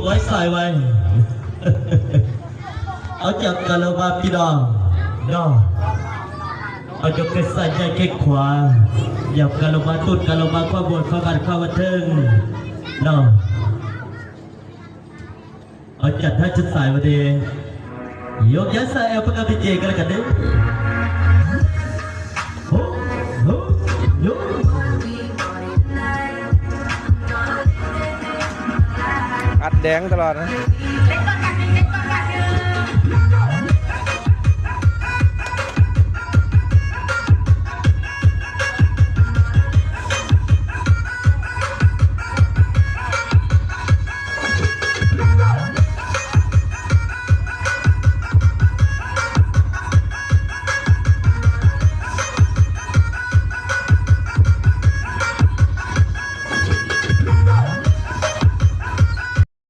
ไว้ใส่ไว้เอาจากกะละวาพี่ดองดองเอาจากเกษใจเกขวาอย่ากะละวาตุดกะละวาข้าวบวชข้าวบันข้าวเทิงดองเอาจัดให้ชุดสายมาดียกย้ายสายเอาประกาศพิเจกันแล้วกันเด้อโอ้โหโยอัดแดงตลอดนะ